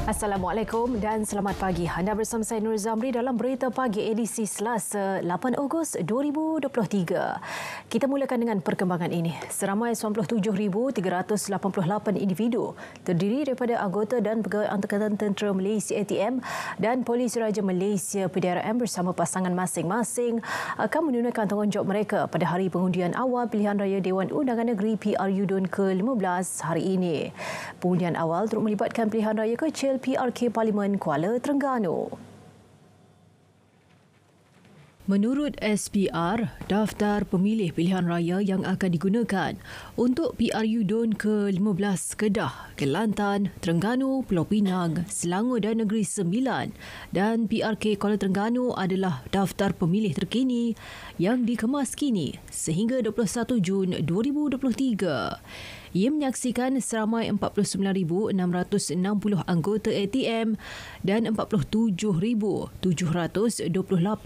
Assalamualaikum dan selamat pagi. Anda bersama saya Nur Zamri dalam Berita Pagi edisi Selasa 8 Ogos 2023. Kita mulakan dengan perkembangan ini. Seramai 97,388 individu terdiri daripada anggota dan pegawai Angkatan Tentera Malaysia ATM dan Polis Raja Malaysia PDRM bersama pasangan masing-masing akan menunaikan tanggungjawab mereka pada hari pengundian awal pilihan raya Dewan Undangan Negeri PRU DUN ke-15 hari ini. Pengundian awal turut melibatkan pilihan raya kecil PRK Parlimen Kuala Terengganu. Menurut SPR, daftar pemilih pilihan raya yang akan digunakan untuk PRU DUN ke-15 Kedah, Kelantan, Terengganu, Pulau Pinang, Selangor dan Negeri Sembilan dan PRK Kuala Terengganu adalah daftar pemilih terkini yang dikemas kini sehingga 21 Jun 2023. Ia menyaksikan seramai 49,660 anggota ATM dan 47,728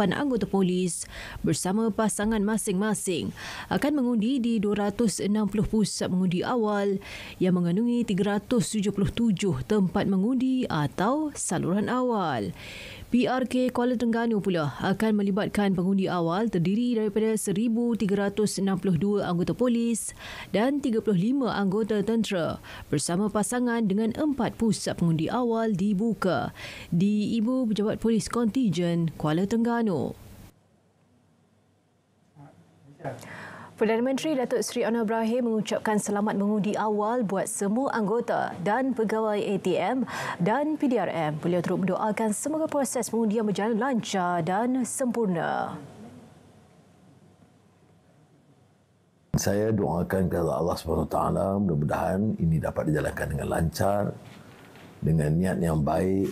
anggota polis bersama pasangan masing-masing akan mengundi di 260 pusat mengundi awal yang mengandungi 377 tempat mengundi atau saluran awal. PRK Kuala Terengganu pula akan melibatkan pengundi awal terdiri daripada 1,362 anggota polis dan 35 anggota tentera bersama pasangan dengan 4 pusat pengundi awal dibuka di Ibu Pejabat Polis Kontijen Kuala Terengganu. Perdana Menteri Datuk Seri Anwar Ibrahim mengucapkan selamat mengundi awal buat semua anggota dan pegawai ATM dan PDRM. Beliau turut mendoakan semoga proses pengundian berjalan lancar dan sempurna. Saya doakan kepada Allah SWT mudah-mudahan ini dapat dijalankan dengan lancar, dengan niat yang baik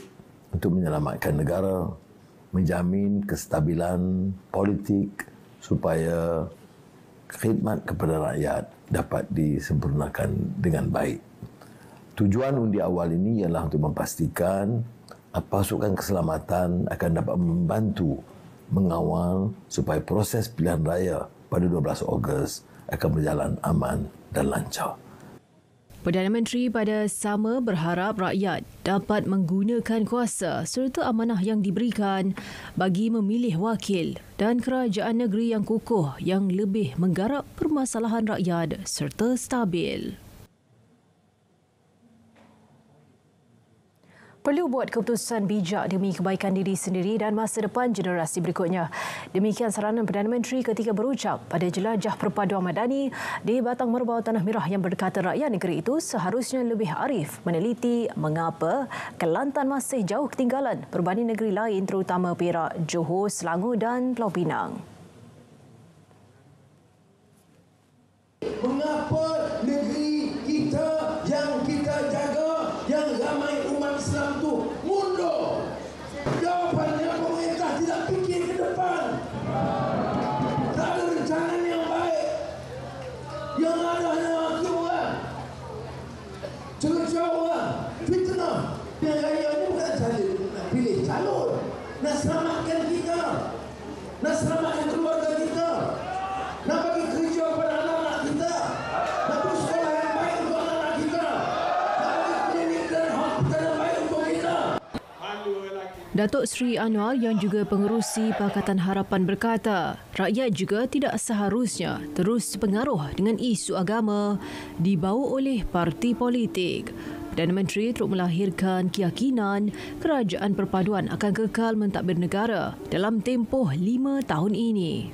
untuk menyelamatkan negara, menjamin kestabilan politik supaya khidmat kepada rakyat dapat disempurnakan dengan baik. Tujuan undi awal ini ialah untuk memastikan pasukan keselamatan akan dapat membantu mengawal supaya proses pilihan raya pada 12 Ogos akan berjalan aman dan lancar. Perdana Menteri pada sama berharap rakyat dapat menggunakan kuasa serta amanah yang diberikan bagi memilih wakil dan kerajaan negeri yang kukuh yang lebih menggarap permasalahan rakyat serta stabil. Perlu buat keputusan bijak demi kebaikan diri sendiri dan masa depan generasi berikutnya. Demikian saranan Perdana Menteri ketika berucap pada jelajah perpaduan madani di Batang Merbau Tanah Merah yang berkata rakyat negeri itu seharusnya lebih arif meneliti mengapa Kelantan masih jauh ketinggalan berbanding negeri lain terutama Perak, Johor, Selangor dan Pulau Pinang. Mengapa negeri kita yang kita jaga, yang ramai umat Islam tu mundur? Jawapannya pemerintah tidak fikir ke depan. Tak ada rencana yang baik. Yang ada hanya akibat. Cercau, fitnah. Yang raya ni bukan calon, nak pilih calon. Nak selamatkan kita. Nak selamatkan keluarga kita. Nak bagi kerja kepada anak-anak kita. Nak beri sekolah yang baik untuk anak-anak kita. Nak bagi klinik dan hospital yang baik untuk kita. Datuk Seri Anwar yang juga pengerusi Pakatan Harapan berkata, rakyat juga tidak seharusnya terus pengaruh dengan isu agama dibawa oleh parti politik. Perdana Menteri turut melahirkan keyakinan kerajaan perpaduan akan kekal mentadbir negara dalam tempoh 5 tahun ini.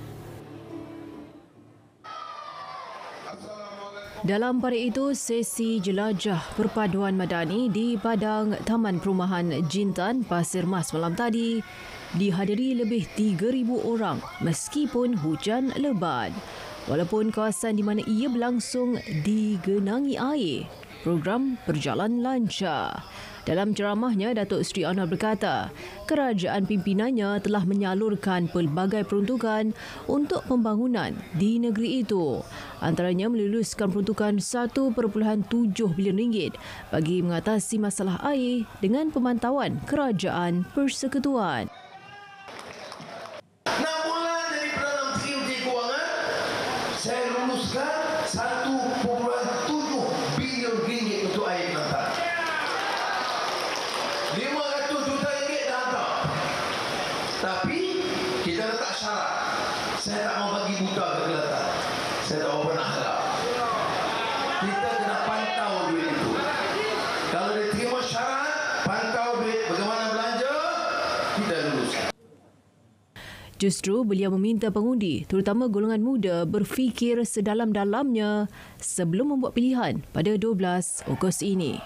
Dalam pada itu, sesi jelajah perpaduan madani di Padang Taman Perumahan Jintan, Pasir Mas malam tadi dihadiri lebih 3,000 orang meskipun hujan lebat. Walaupun kawasan di mana ia berlangsung digenangi air, program berjalan lancar. Dalam ceramahnya, Datuk Seri Anwar berkata, kerajaan pimpinannya telah menyalurkan pelbagai peruntukan untuk pembangunan di negeri itu. Antaranya meluluskan peruntukan 1.7 bilion ringgit bagi mengatasi masalah air dengan pemantauan Kerajaan Persekutuan. 6 bulan dari Perdana Menteri Kewangan, saya luluskan 1.7 bilion ringgit untuk air Kelantan. Saya tak pernah harap. Kita kena pantau duit itu. Kalau dia terima syarat, pantau duit bagaimana belanja, kita luluskan. Justru beliau meminta pengundi, terutama golongan muda, berfikir sedalam-dalamnya sebelum membuat pilihan pada 12 Ogos ini.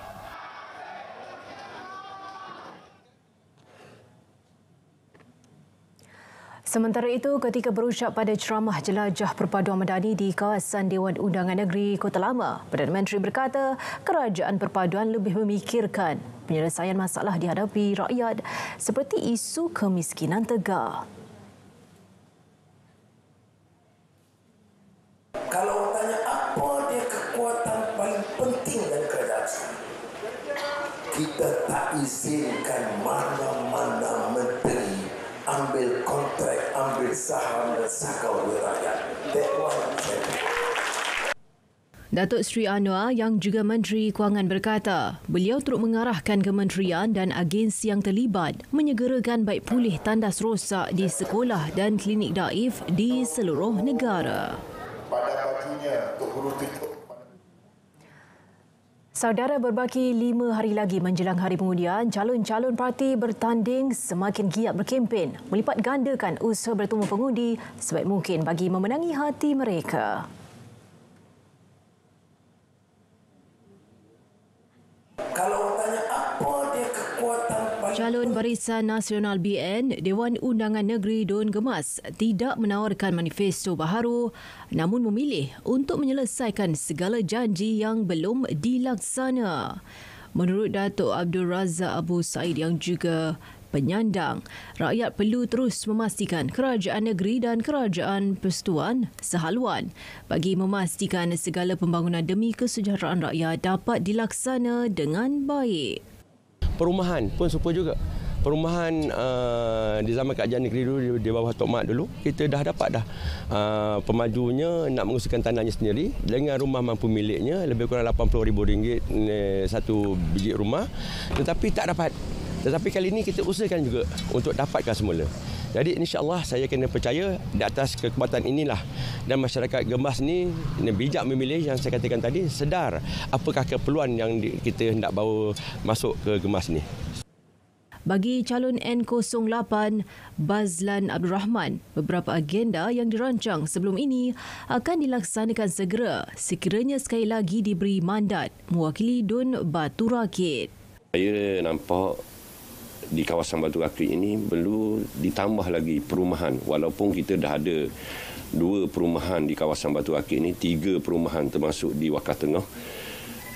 Sementara itu, ketika berucap pada ceramah jelajah perpaduan madani di kawasan Dewan Undangan Negeri Kota Lama, Perdana Menteri berkata kerajaan perpaduan lebih memikirkan penyelesaian masalah dihadapi rakyat seperti isu kemiskinan tegar. Kalau orang tanya apa dia kekuatan paling penting dari kerajaan, kita tak izinkan mana-mana menteri ambil kontrak, ambil saham dan sakau duit rakyat. That one. Datuk Seri Anwar yang juga Menteri Kewangan berkata, beliau turut mengarahkan kementerian dan agensi yang terlibat menyegerakan baik pulih tandas rosak di sekolah dan klinik daif di seluruh negara. Pada bajunya untuk guru tutup. Saudara, berbaki 5 hari lagi menjelang hari pengundian, calon-calon parti bertanding semakin giat berkempen melipat gandakan usaha bertemu pengundi sebaik mungkin bagi memenangi hati mereka. Kalau orang tanya apa dia kekuatan paling Calon Barisan Nasional BN Dewan Undangan Negeri Don Gemas tidak menawarkan manifesto baharu namun memilih untuk menyelesaikan segala janji yang belum dilaksana. Menurut Datuk Abdul Razak Abu Said yang juga penyandang, rakyat perlu terus memastikan kerajaan negeri dan kerajaan persekutuan sehaluan bagi memastikan segala pembangunan demi kesejahteraan rakyat dapat dilaksana dengan baik. Perumahan pun serupa juga. Perumahan di zaman kerajaan negeri dulu, di bawah Tok Mat dulu, kita dah dapat dah. Pemajunya nak mengusahakan tanahnya sendiri dengan rumah mampu miliknya, lebih kurang RM80,000 satu biji rumah. Tetapi tak dapat. Tetapi kali ini kita usahakan juga untuk dapatkan semula. Jadi insya-Allah saya kena percaya di atas kekuatan inilah dan masyarakat Gemas ni bijak memilih yang saya katakan tadi, sedar apakah keperluan yang kita hendak bawa masuk ke Gemas ni. Bagi calon N08 Bazlan Abdul Rahman, beberapa agenda yang dirancang sebelum ini akan dilaksanakan segera sekiranya sekali lagi diberi mandat mewakili Dun Batu Rakit. Saya nampak di kawasan Batu Rakit ini perlu ditambah lagi perumahan. Walaupun kita dah ada 2 perumahan di kawasan Batu Rakit ini, 3 perumahan termasuk di Wakaf Tengah.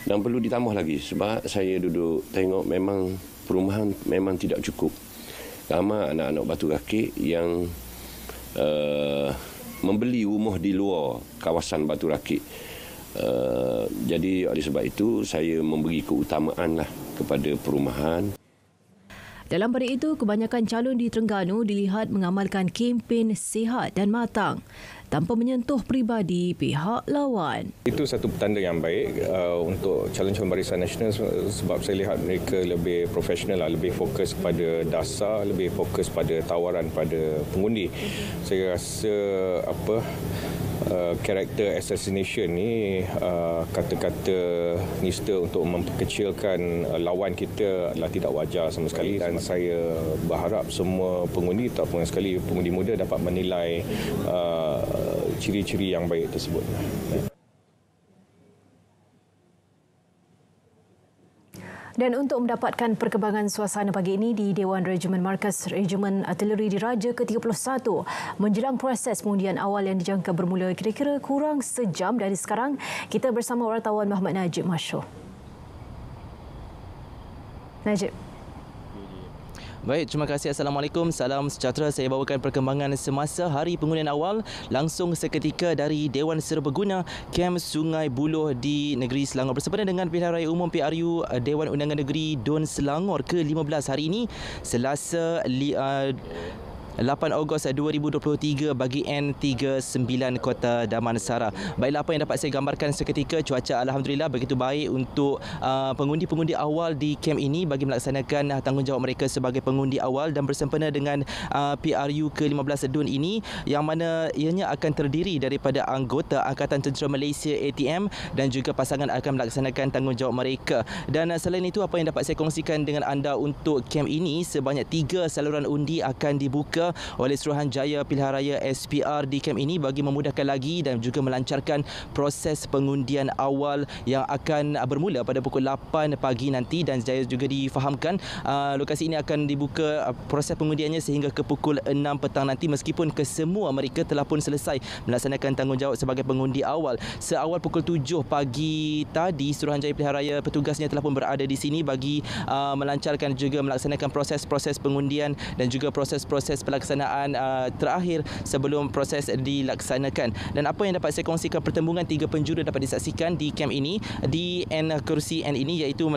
Dan perlu ditambah lagi sebab saya duduk tengok memang perumahan memang tidak cukup. Ramai anak-anak Batu Rakit yang membeli rumah di luar kawasan Batu Rakit. Jadi oleh sebab itu saya memberi keutamaanlah kepada perumahan. Dalam pada itu, kebanyakan calon di Terengganu dilihat mengamalkan kempen sihat dan matang tanpa menyentuh peribadi pihak lawan. Itu satu petanda yang baik untuk calon-calon Barisan Nasional sebab saya lihat mereka lebih profesional, lebih fokus pada dasar, lebih fokus pada tawaran pada pengundi. Saya rasa karakter assassination ni, kata-kata nista untuk memperkecilkan lawan kita adalah tidak wajar sama sekali, dan saya berharap semua pengundi, tak pun sekali pengundi muda, dapat menilai ciri-ciri yang baik tersebut. Dan untuk mendapatkan perkembangan suasana pagi ini di Dewan Regimen Markas Regimen Artileri Diraja ke-31 menjelang proses pengundian awal yang dijangka bermula kira-kira kurang sejam dari sekarang, kita bersama wartawan Muhammad Najib Masyur. Najib. Baik, terima kasih. Assalamualaikum. Salam sejahtera. Saya bawakan perkembangan semasa hari pengundian awal langsung seketika dari Dewan Serbaguna Kem Sungai Buloh di Negeri Selangor bersempena dengan Pilihan Raya Umum PRU Dewan Undangan Negeri Don Selangor ke-15 hari ini, Selasa 8 Ogos 2023 bagi N39 Kota Damansara. Baiklah, apa yang dapat saya gambarkan seketika, cuaca alhamdulillah begitu baik untuk pengundi-pengundi awal di kem ini bagi melaksanakan tanggungjawab mereka sebagai pengundi awal dan bersempena dengan PRU ke-15 DUN ini, yang mana ianya akan terdiri daripada anggota Angkatan Tentera Malaysia ATM dan juga pasangan akan melaksanakan tanggungjawab mereka. Dan selain itu, apa yang dapat saya kongsikan dengan anda untuk kem ini, sebanyak 3 saluran undi akan dibuka oleh Suruhanjaya Pilihan Raya SPR di kem ini bagi memudahkan lagi dan juga melancarkan proses pengundian awal yang akan bermula pada pukul 8 pagi nanti. Dan saya juga difahamkan lokasi ini akan dibuka proses pengundiannya sehingga ke pukul 6 petang nanti, meskipun kesemua mereka telah pun selesai melaksanakan tanggungjawab sebagai pengundi awal. Seawal pukul 7 pagi tadi, Suruhanjaya Pilihan Raya petugasnya telah pun berada di sini bagi melancarkan juga melaksanakan proses-proses pengundian dan juga proses-proses pelaksanaan terakhir sebelum proses dilaksanakan. Dan apa yang dapat saya kongsikan, pertembungan 3 penjuru dapat disaksikan di kem ini, di kursi N ini, iaitu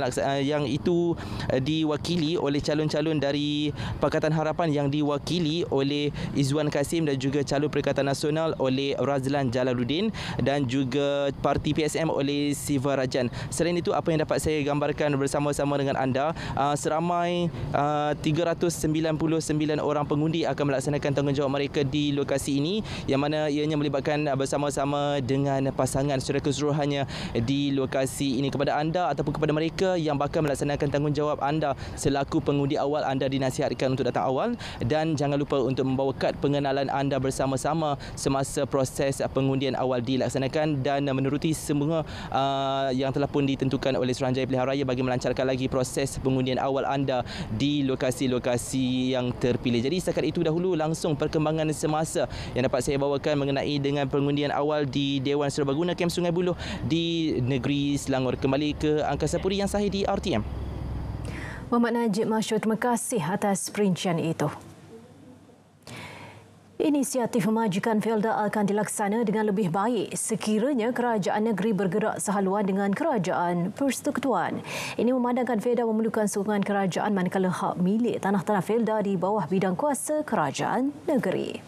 yang itu diwakili oleh calon-calon dari Pakatan Harapan yang diwakili oleh Izwan Kasim dan juga calon Perikatan Nasional oleh Razlan Jalaluddin dan juga parti PSM oleh Siva Rajan. Selain itu, apa yang dapat saya gambarkan bersama-sama dengan anda, seramai 399 orang pengundi akan melaksanakan tanggungjawab mereka di lokasi ini, yang mana ianya melibatkan bersama-sama dengan pasangan secara keseluruhannya di lokasi ini. Kepada anda ataupun kepada mereka yang bakal melaksanakan tanggungjawab anda selaku pengundi awal, anda dinasihatkan untuk datang awal dan jangan lupa untuk membawa kad pengenalan anda bersama-sama semasa proses pengundian awal dilaksanakan dan menuruti semua yang telah pun ditentukan oleh Suruhanjaya Pilihan Raya bagi melancarkan lagi proses pengundian awal anda di lokasi-lokasi yang terpilih. Jadi setakat itu dahulu langsung perkembangan semasa yang dapat saya bawakan mengenai dengan pengundian awal di Dewan Serbaguna Kem Sungai Buloh di negeri Selangor. Kembali ke Angkasa Puri yang sahih di RTM. Muhammad Najib Masyur, terima kasih atas perincian itu. Inisiatif memajukan Felda akan dilaksana dengan lebih baik sekiranya kerajaan negeri bergerak sehaluan dengan kerajaan persekutuan. Ini memandangkan Felda memerlukan sokongan kerajaan manakala hak milik tanah-tanah Felda di bawah bidang kuasa kerajaan negeri.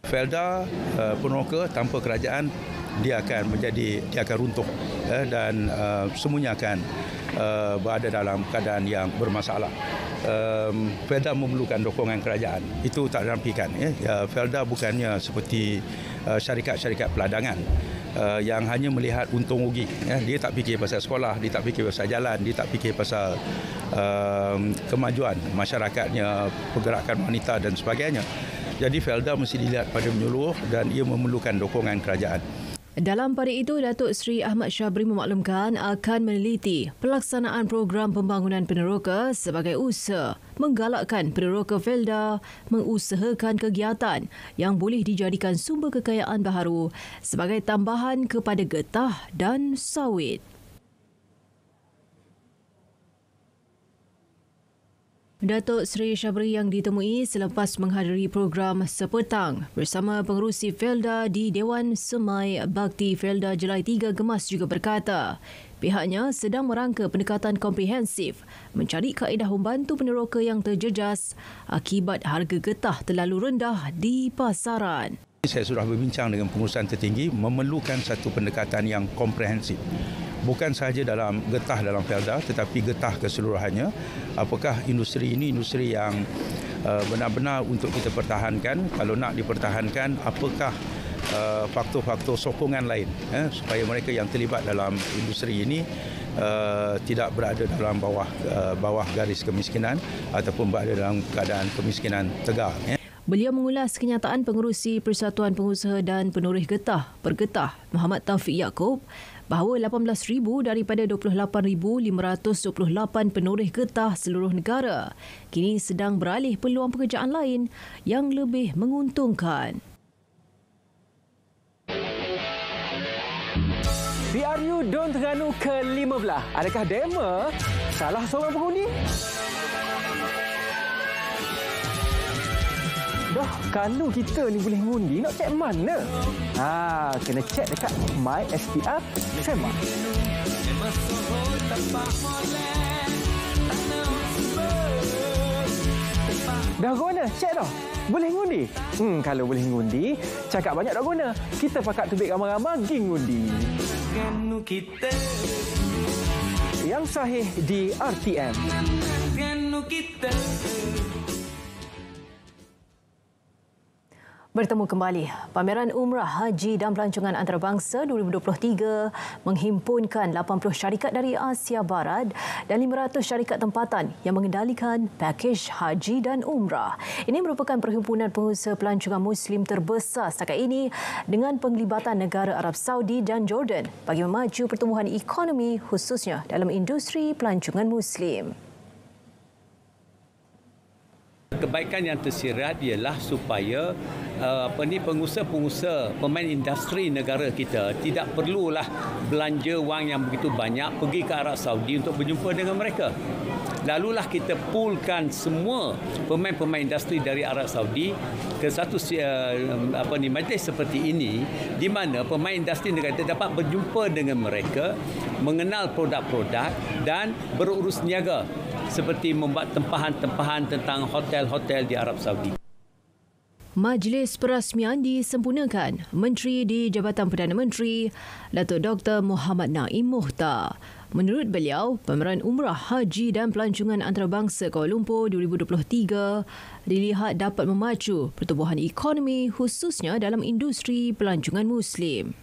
Felda peneroka tanpa kerajaan dia akan runtuh dan semuanya akan berada dalam keadaan yang bermasalah. Felda memerlukan dokongan kerajaan. Itu tak dinafikan. Felda bukannya seperti syarikat-syarikat peladangan yang hanya melihat untung rugi. Dia tak fikir pasal sekolah, dia tak fikir pasal jalan, dia tak fikir pasal kemajuan masyarakatnya, pergerakan wanita dan sebagainya. Jadi Felda mesti dilihat pada menyeluruh dan ia memerlukan dokongan kerajaan. Dalam pada itu, Datuk Seri Ahmad Syabri memaklumkan akan meneliti pelaksanaan program pembangunan peneroka sebagai usaha menggalakkan peneroka Felda mengusahakan kegiatan yang boleh dijadikan sumber kekayaan baharu sebagai tambahan kepada getah dan sawit. Datuk Seri Syabri yang ditemui selepas menghadiri program sepetang bersama pengerusi Felda di Dewan Semai Bakti Felda Jelai 3 Gemas juga berkata pihaknya sedang merangka pendekatan komprehensif mencari kaedah membantu peneroka yang terjejas akibat harga getah terlalu rendah di pasaran. Saya sudah berbincang dengan pengurusan tertinggi memerlukan satu pendekatan yang komprehensif. Bukan sahaja dalam getah dalam Felda tetapi getah keseluruhannya. Apakah industri ini industri yang benar-benar untuk kita pertahankan? Kalau nak dipertahankan, apakah faktor-faktor sokongan lain supaya mereka yang terlibat dalam industri ini tidak berada dalam bawah garis kemiskinan ataupun berada dalam keadaan kemiskinan tegar. Beliau mengulas kenyataan pengerusi Persatuan Pengusaha dan Penoreh Getah Pergetah Muhammad Taufik Yaakob bahawa 18,000 daripada 28,528 penoreh getah seluruh negara kini sedang beralih peluang pekerjaan lain yang lebih menguntungkan. PRU DUN Terengganu ke-15. Adakah demo salah seorang pengundi? Dah, kalau kita ni boleh mengundi, nak cek mana? Kena cek dekat My SPR Sema. Dah guna? Cek dah. Boleh ngundi? Kalau boleh ngundi, cakap banyak dah guna. Kita pakat tubik ramai-ramai pergi ngundi. Yang sahih di RTM. Bertemu kembali. Pameran Umrah, Haji dan Pelancongan Antarabangsa 2023 menghimpunkan 80 syarikat dari Asia Barat dan 500 syarikat tempatan yang mengendalikan pakej haji dan umrah. Ini merupakan perhimpunan pengusaha pelancongan Muslim terbesar setakat ini dengan penglibatan negara Arab Saudi dan Jordan bagi memaju pertumbuhan ekonomi khususnya dalam industri pelancongan Muslim. Kebaikan yang tersirat ialah supaya pengusaha-pengusaha, pemain industri negara kita tidak perlulah belanja wang yang begitu banyak pergi ke Arab Saudi untuk berjumpa dengan mereka. Lalulah kita poolkan semua pemain-pemain industri dari Arab Saudi ke satu majlis seperti ini, di mana pemain industri negara kita dapat berjumpa dengan mereka, mengenal produk-produk dan berurus niaga seperti membuat tempahan-tempahan tentang hotel-hotel di Arab Saudi. Majlis perasmian disempurnakan. Menteri di Jabatan Perdana Menteri, Datuk Dr. Muhammad Naim Mohtar. Menurut beliau, pameran Umrah, Haji dan Pelancongan Antarabangsa Kuala Lumpur 2023 dilihat dapat memacu pertumbuhan ekonomi khususnya dalam industri pelancongan Muslim.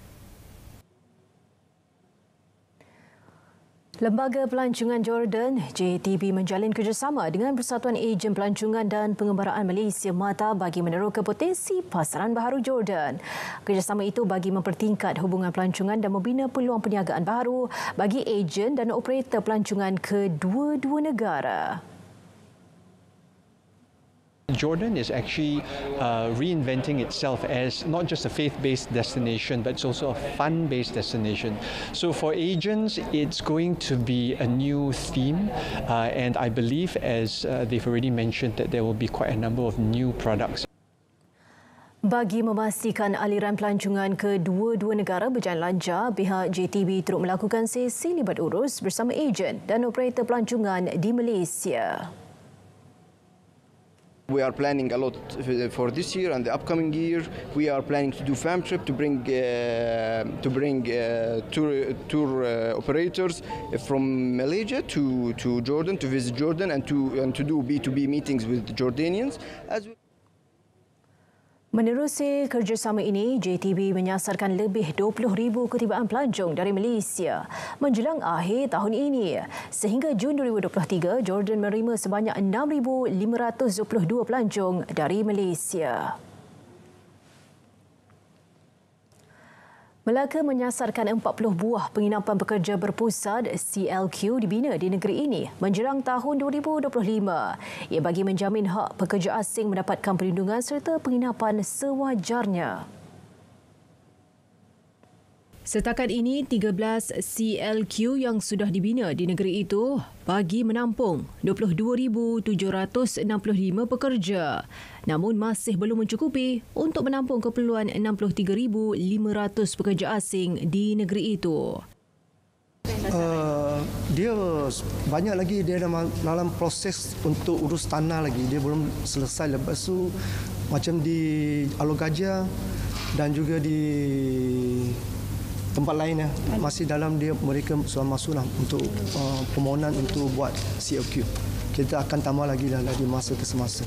Lembaga Pelancongan Jordan, JTB, menjalin kerjasama dengan Persatuan Ejen Pelancongan dan Pengembaraan Malaysia MATA bagi meneroka potensi pasaran baharu Jordan. Kerjasama itu bagi mempertingkat hubungan pelancongan dan membina peluang perniagaan baharu bagi ejen dan operator pelancongan kedua-dua negara. Jordan is actually reinventing itself as not just a faith-based destination, but it's also a fun-based destination. So for agents, it's going to be a new theme, and I believe, as they've already mentioned, that there will be quite a number of new products. Bagi memastikan aliran pelancongan kedua-dua negara berjalan lancar, pihak JTB turut melakukan sesi libat urus bersama ejen dan operator pelancongan di Malaysia. We are planning a lot for this year and the upcoming year. We are planning to do fam trip to bring tour operators from Malaysia to Jordan to visit Jordan and to do B2B meetings with Jordanians. Menerusi kerjasama ini, JTB menyasarkan lebih 20,000 ketibaan pelancong dari Malaysia menjelang akhir tahun ini. Sehingga Jun 2023, Jordan menerima sebanyak 6,522 pelancong dari Malaysia. Melaka menyasarkan 40 buah penginapan pekerja berpusat CLQ dibina di negeri ini menjelang tahun 2025. Ia bagi menjamin hak pekerja asing mendapatkan perlindungan serta penginapan sewajarnya. Setakat ini, 13 CLQ yang sudah dibina di negeri itu bagi menampung 22,765 pekerja. Namun masih belum mencukupi untuk menampung keperluan 63,500 pekerja asing di negeri itu. Dia banyak lagi dia dalam proses untuk urus tanah lagi. Dia belum selesai. Lepas tu macam di Alor Gajah dan juga di tempat lain masih dalam mereka sudah masuklah untuk permohonan untuk buat CLQ. Kita akan tambah lagi lah di masa ke semasa.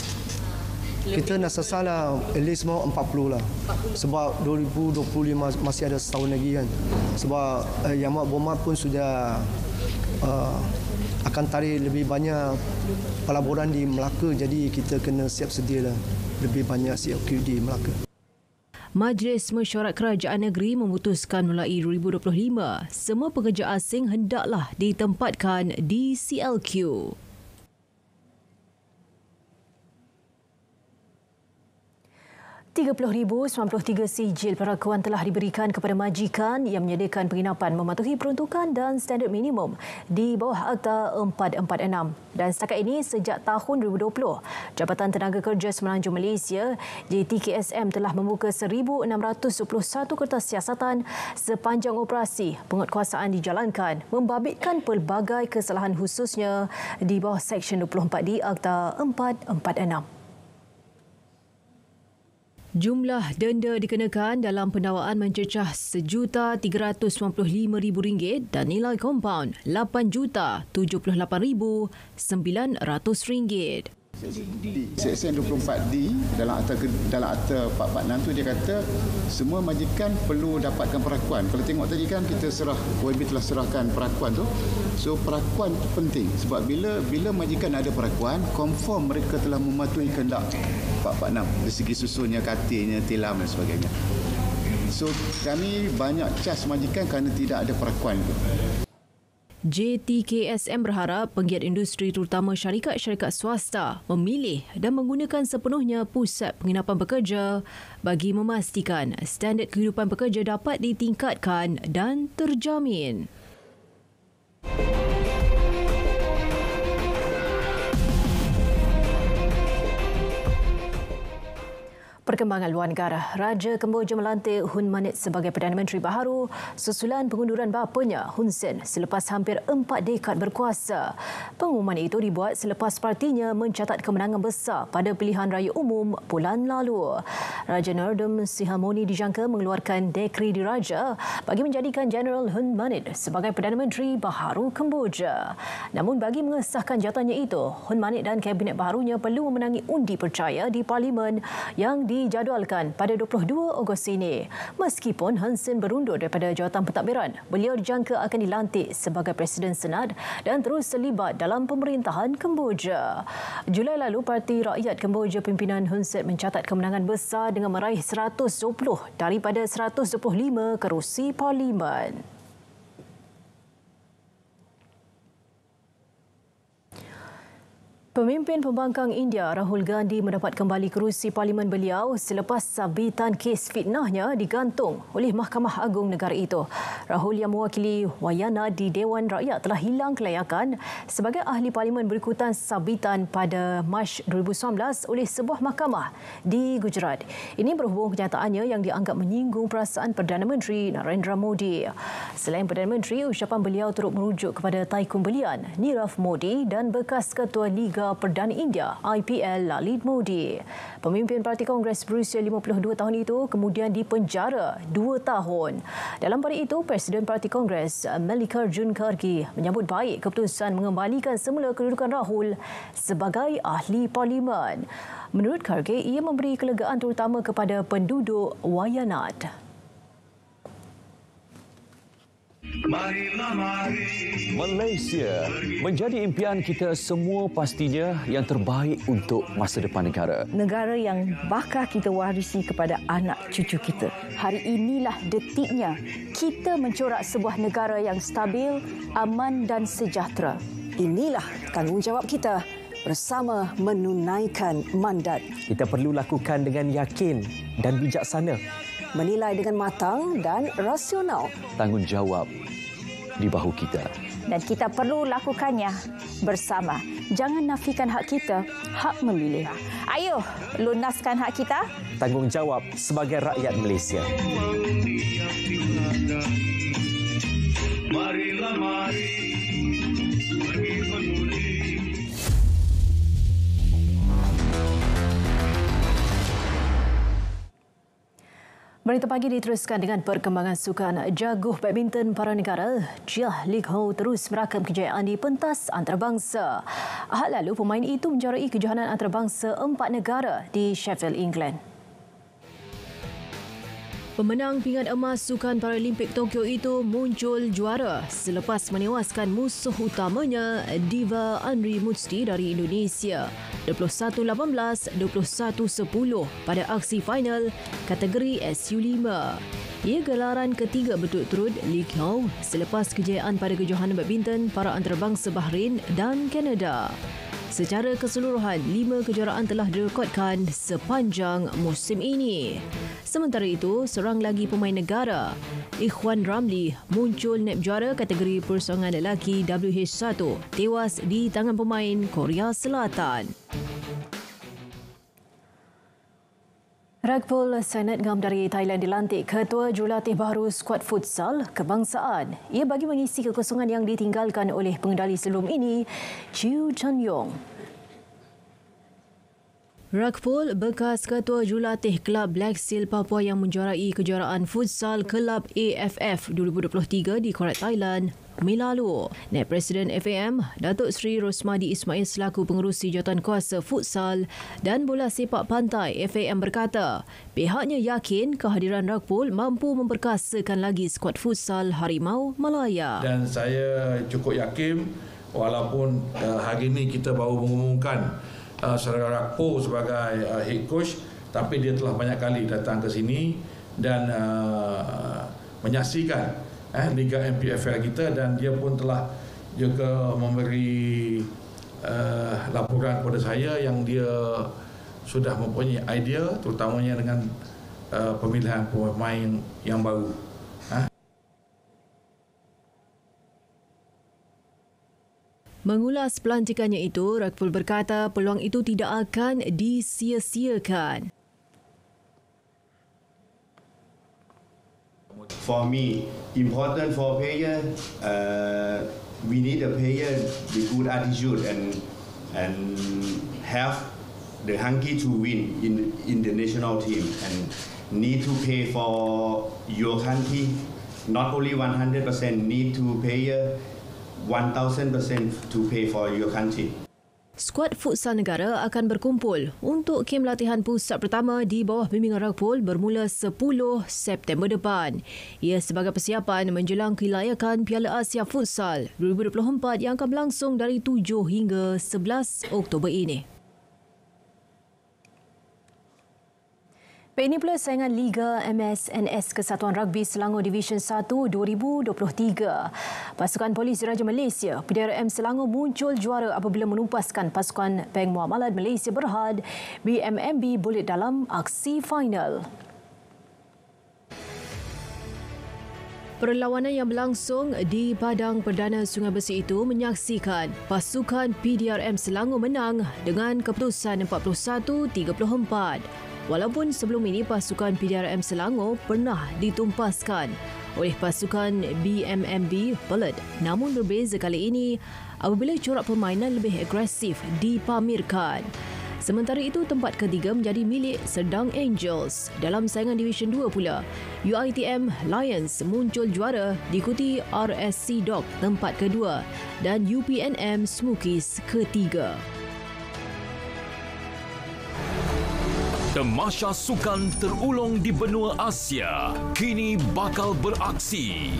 Kita nak sasalah at least mau 40 lah. Sebab 2025 masih ada setahun lagi kan. Sebab Yang Mak Bomar pun sudah akan tarik lebih banyak pelaburan di Melaka. Jadi kita kena siap sedia lah lebih banyak CLQ di Melaka. Majlis Mesyuarat Kerajaan Negeri memutuskan mulai 2025, semua pekerja asing hendaklah ditempatkan di CLQ. $30,093 sijil perakuan telah diberikan kepada majikan yang menyediakan penginapan mematuhi peruntukan dan standard minimum di bawah Akta 446. Dan setakat ini, sejak tahun 2020, Jabatan Tenaga Kerja Semenanjung Malaysia JTKSM telah membuka 1,621 kertas siasatan sepanjang operasi penguatkuasaan dijalankan membabitkan pelbagai kesalahan khususnya di bawah Seksyen 24 di Akta 446. Jumlah denda dikenakan dalam pendakwaan mencecah RM1,395,000 dan nilai kompaun RM8,078,900. Seksyen 24D dalam akta 446 tu dia kata semua majikan perlu dapatkan perakuan. Kalau tengok tadi kan kita OMB telah serahkan perakuan tu. So perakuan tu penting sebab bila majikan ada perakuan, confirm mereka telah mematuhi kehendak 446 dari segi susunnya, katilnya, tilam dan sebagainya. So kami banyak cas majikan kerana tidak ada perakuan itu. JTKSM berharap penggiat industri terutama syarikat-syarikat swasta memilih dan menggunakan sepenuhnya pusat penginapan pekerja bagi memastikan standard kehidupan pekerja dapat ditingkatkan dan terjamin. Perkembangan luar negara, Raja Kemboja melantik Hun Manet sebagai Perdana Menteri baharu susulan pengunduran bapanya Hun Sen selepas hampir 4 dekad berkuasa. Pengumuman itu dibuat selepas partinya mencatat kemenangan besar pada pilihan raya umum bulan lalu. Raja Norodom Sihamoni dijangka mengeluarkan dekri diraja bagi menjadikan Jeneral Hun Manet sebagai Perdana Menteri baharu Kemboja. Namun bagi mengesahkan jawatannya itu, Hun Manet dan kabinet baharunya perlu memenangi undi percaya di Parlimen yang dijadualkan pada 22 Ogos ini. Meskipun Hun Sen berundur daripada jawatan pentadbiran, beliau dijangka akan dilantik sebagai Presiden Senat dan terus terlibat dalam pemerintahan Kemboja. Julai lalu, Parti Rakyat Kemboja pimpinan Hun Sen mencatat kemenangan besar dengan meraih 120 daripada 125 kerusi Parlimen. Pemimpin pembangkang India Rahul Gandhi mendapat kembali kerusi parlimen beliau selepas sabitan kes fitnahnya digantung oleh Mahkamah Agung negara itu. Rahul yang mewakili Wayanad di Dewan Rakyat telah hilang kelayakan sebagai ahli parlimen berikutan sabitan pada Mac 2019 oleh sebuah mahkamah di Gujarat. Ini berhubung kenyataannya yang dianggap menyinggung perasaan Perdana Menteri Narendra Modi. Selain Perdana Menteri, ucapan beliau turut merujuk kepada Tycoon belian Nirav Modi dan bekas Ketua Liga Perdana India IPL Lalit Modi. Pemimpin Parti Kongres berusia 52 tahun itu kemudian dipenjara 2 tahun. Dalam pada itu, Presiden Parti Kongres Mallikarjun Kharge menyambut baik keputusan mengembalikan semula kedudukan Rahul sebagai ahli parlimen. Menurut Kharge, ia memberi kelegaan terutama kepada penduduk Wayanad. Malaysia menjadi impian kita semua, pastinya yang terbaik untuk masa depan negara. Negara yang bakal kita warisi kepada anak cucu kita. Hari inilah detiknya kita mencorak sebuah negara yang stabil, aman dan sejahtera. Inilah tanggungjawab kita bersama menunaikan mandat. Kita perlu lakukan dengan yakin dan bijaksana. Menilai dengan matang dan rasional. Tanggungjawab di bahu kita. Dan kita perlu lakukannya bersama. Jangan nafikan hak kita, hak memilih. Ayo, lunaskan hak kita. Tanggungjawab sebagai rakyat Malaysia. Marilah mari bagi peduli. Berita pagi diteruskan dengan perkembangan sukan. Jaguh badminton para negara Chia Lik Ho terus merakam kejayaan di pentas antarabangsa. Ahad lalu, pemain itu menjuarai kejohanan antarabangsa 4 negara di Sheffield, England. Pemenang pingat emas Sukan Paralimpik Tokyo itu muncul juara selepas menewaskan musuh utamanya Diva Anri Mutsti dari Indonesia 21-18, 21-10 pada aksi final kategori SU5. Ia gelaran ketiga berturut-turut Lik Ho selepas kejayaan pada kejohanan badminton para antarabangsa Bahrain dan Kanada. Secara keseluruhan, 5 kejuaraan telah direkodkan sepanjang musim ini. Sementara itu, seorang lagi pemain negara, Ikhwan Ramli, muncul naib juara kategori persoalangan lelaki WH1, tewas di tangan pemain Korea Selatan. Ragpol Senat Ngam dari Thailand dilantik Ketua Jurulatih baru skuad futsal kebangsaan. Ia bagi mengisi kekosongan yang ditinggalkan oleh pengendali sebelum ini, Chiu Chan Yong. Rakpol, bekas ketua jurulatih Kelab Black Seal Papua yang menjuarai kejuaraan futsal Kelab AFF 2023 di Korat, Thailand, Mei lalu. Naib Presiden FAM, Datuk Seri Rosmadi Ismail selaku pengerusi jawatankuasa futsal dan bola sepak pantai FAM berkata, pihaknya yakin kehadiran Rakpol mampu memperkasakan lagi skuad futsal Harimau Malaya. Dan saya cukup yakin walaupun hari ini kita baru mengumumkan Saudara Rakpol sebagai head coach, tapi dia telah banyak kali datang ke sini dan menyaksikan Liga MPFL kita, dan dia pun telah juga memberi laporan kepada saya yang dia sudah mempunyai idea terutamanya dengan pemilihan pemain yang baru. Mengulas pelantikannya itu, Rakpol berkata peluang itu tidak akan disia-siakan. For me, important for player, we need a player with good attitude and have the hungry to win in the national team and need to pay for your country. Not only 100%, need to pay 1,000% to pay for your country. Skuad futsal negara akan berkumpul untuk kem latihan pusat pertama di bawah bimbingan Rakpol bermula 10 September depan. Ia sebagai persiapan menjelang kelayakan Piala Asia Futsal 2024 yang akan berlangsung dari 7 hingga 11 Oktober ini. Baik, ini pula saingan Liga MSNS Kesatuan Rugby Selangor Division 1 2023. Pasukan Polis Diraja Malaysia, PDRM Selangor muncul juara apabila menumpaskan pasukan Bank Muamalat Malaysia Berhad BMMB Bullet dalam aksi final. Perlawanan yang berlangsung di Padang Perdana Sungai Besi itu menyaksikan pasukan PDRM Selangor menang dengan keputusan 41-34. Walaupun sebelum ini pasukan PDRM Selangor pernah ditumpaskan oleh pasukan BMMB Bullet, namun berbeza kali ini apabila corak permainan lebih agresif dipamerkan. Sementara itu, tempat ketiga menjadi milik Serdang Angels. Dalam saingan Division 2 pula, UiTM Lions muncul juara diikuti RSC Dog tempat kedua dan UPNM Smokies ketiga. Tamasya sukan terulung di benua Asia kini bakal beraksi.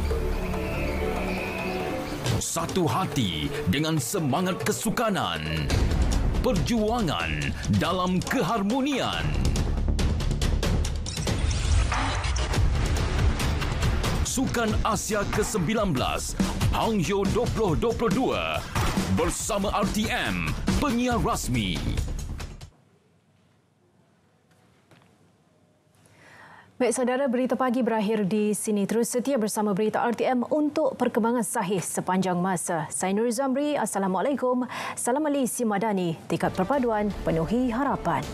Satu hati dengan semangat kesukanan. Perjuangan dalam keharmonian. Sukan Asia ke-19 Hangzhou 2022 bersama RTM, penyiar rasmi. Baik saudara, berita pagi berakhir di sini. Terus setia bersama berita RTM untuk perkembangan sahih sepanjang masa. Saya Nur Zamri. Assalamualaikum. Salam Malaysia Madani. Tekad perpaduan penuhi harapan.